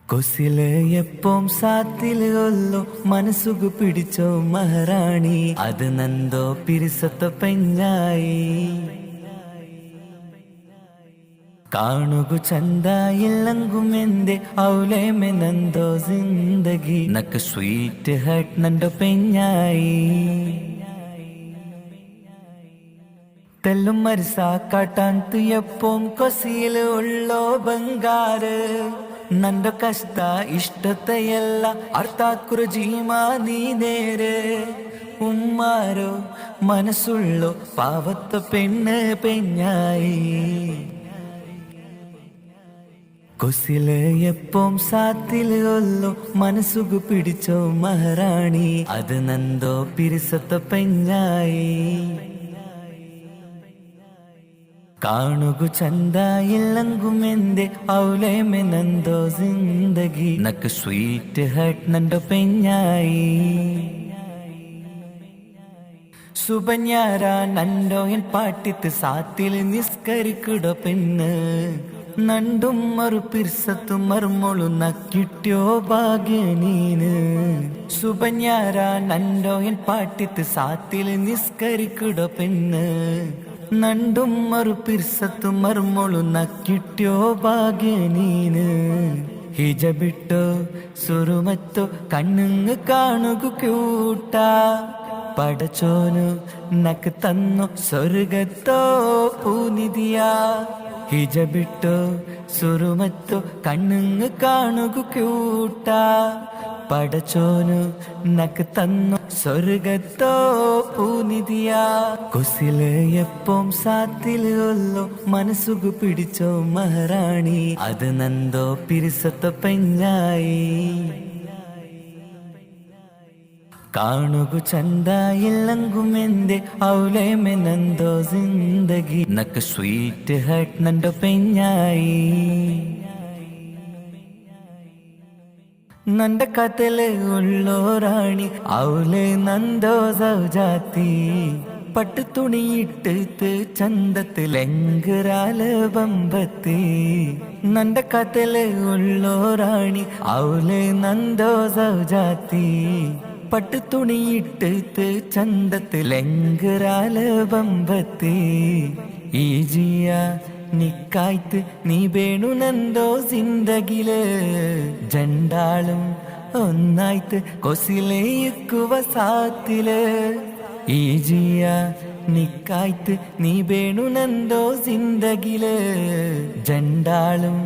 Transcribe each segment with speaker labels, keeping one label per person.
Speaker 1: ಕೊಸಿಲೆ ಎಪ್ಪೋಂ ಸಾತಿಲೊಲ್ಲೋ ಮನಸ್ಸುಗು ಪಿಡಿಚೋ ಮಹಾರಾಣಿ ಅದು ನಂದೋ ಪಿರಿಸತ್ತ ಪೆಂಜಾಯಿ ಕಾಣುಗು ಚಂದ ಇಲ್ಲಂಗು ಮೆಂದೆ ಅವಳೆ ಮೆ ನಂದೋ ಜಿಂದಗಿ ನಕ್ ಸ್ವೀಟ್ ಹಟ್ ನಂದೋ ಪೆಂಜಾಯಿ തെല്ലും മരിസ കാട്ടാന്ത് എപ്പോം കൊസിയില് ഉള്ളോ ബംഗാറ് നന്റെ കഷ്ട ഇഷ്ടത്തെയല്ല അർത്ഥാക്കുറ ജീമാ നീ നേര് ഉമ്മാരോ മനസ്സുള്ളോ പാവത്ത പെണ്ണ് പെഞ്ഞായി കൊസില് എപ്പോം സാത്തില് ഒല്ലോ മനസ്സുകു പിടിച്ചോ മഹാറാണി അത് നന്ദോ പിരിസത്ത പെഞ്ഞായി ಕಾಣುಗು ಚಂದ ಇಲ್ಲಂಗು ಮೆಂದೆ ಅವಳೆ ಮೆ ನಂದೋ ಜಿಂದಗಿ ನಕ್ ಸ್ವೀಟ್ ಹಟ್ ನಂದೋ ಪೆಂಜಾಯಿ സുബന്യാര നണ്ടോ എൻ പാട്ടിത്ത് സാത്തിൽ നിസ്കരിക്കിടോ പെണ്ണ് നണ്ടും മറു പിർസത്തും മറുമൊളു നക്കിട്ട്യോ ഭാഗ്യ നീന് സുബന്യാര നണ്ടോ എൻ പാട്ടിത്ത് സാത്തിൽ നിസ്കരിക്കിടോ പെണ്ണ് നണ്ടും മറു പിർസത്തും മറുമൊളു നക്കിട്ട്യോ ഭാഗ്യ നീന് ഹിജബിട്ടോ സുറുമത്തോ കണ്ണുങ്ങ് കാണുകു ക്യൂട്ട പടച്ചോനു നക്ക് തന്നു സ്വർഗത്തോ പൂനിധിയാ ഹിജബിട്ടോ സുറുമത്തോ കണ്ണുങ്ങ് കാണുകു ക്യൂട്ട പടച്ചോനു നക്ക് തന്നു സ്വർഗത്തോ പൂനിധിയാ കൊസില് എപ്പോം സാത്തില് ഒല്ലോ മനസ്സുകു പിടിച്ചോ മഹാറാണി അത് നന്ദോ പിരിസത്ത പെഞ്ഞായി ಕಾಣುಗು ಚಂದ ಇಲ್ಲಂಗು ಮೆಂದೆ ಅವಳೆ ಮೆ ನಂದೋ ಜಿಂದಗಿ ನಕ್ ಸ್ವೀಟ್ ಹಟ್ ನಂದೋ ಪೆಂಜಾಯಿ നന്റെ കഥല് ഉള്ളോ റാണി അവളെ നന്ദോ സൗജാത്തി പട്ടു തുണിയിട്ട് ചന്തത്തിലെങ്കരാല് ബമ്പത്തി നന്റെ കഥല് ഉള്ളോ റാണി അവളെ നന്ദോ സൗജാത്തി പട്ടു തുണിയിട്ട് ചന്തത്തിലെങ്കരാല് ബമ്പത്തി ഈ ജിയ നിക്കായ്ത്ത് നീ വേണു നന്ദോ ജിന്ദഗില് ജണ്ടാളും ഒന്നായ്ത്ത് കൊസിലേക്കുവ സാത്തില് ഈ ജിയ നിക്കായ്ത്ത് നീ വേണു നന്ദോ ജിന്ദഗില് ജണ്ടാളും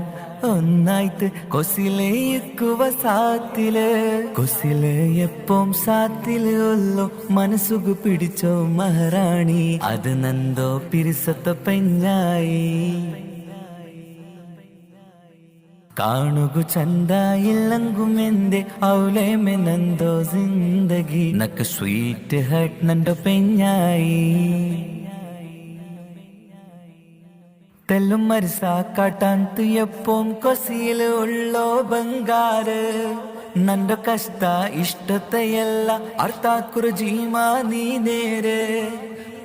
Speaker 1: ഒന്നായ്ത്ത് കൊസിലേക്കുവ സാത്തില് കൊസില് എപ്പോം സാത്തില് ഒല്ലോ മനസ്സുകു പിടിച്ചോ മഹാറാണി അത് നന്ദോ പിരിസത്ത പെഞ്ഞായി ಕಾಣುಗು ಚಂದ ಇಲ್ಲಂಗು ಮೆಂದೆ ಅವಳೆ ಮೆ ನಂದೋ ಜಿಂದಗಿ ನಕ್ ಸ್ವೀಟ್ ಹಟ್ ನಂದೋ ಪೆಂಜಾಯಿ തെല്ലും മരിസ കാട്ടാന്ത് എപ്പോം കൊസിയില് ഉള്ളോ ബംഗാറ് നന്റെ കഷ്ട ഇഷ്ടത്തെയല്ല അർത്ഥാക്കുറ ജീമാ നീ നേര്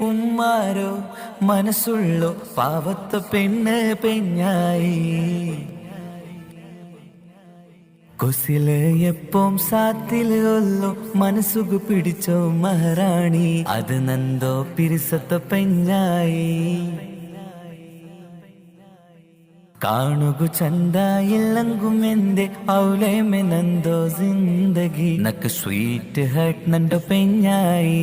Speaker 1: ഉമ്മാരോ മനസ്സുള്ളോ പാവത്ത പെണ്ണ് പെഞ്ഞായി കൊസില് എപ്പോം സാത്തില് ഒല്ലോ മനസ്സുകു പിടിച്ചോ മഹാറാണി അത് നന്ദോ പിരിസത്ത പെഞ്ഞായി ಕಾಣುಗು ಚಂದ ಇಲ್ಲಂಗು ಮೆಂದೆ ಅವಳೆ ಮೆ ನಂದೋ ಜಿಂದಗಿ ನಕ್ ಸ್ವೀಟ್ ಹಟ್ ನಂದೋ ಪೆಂಜಾಯಿ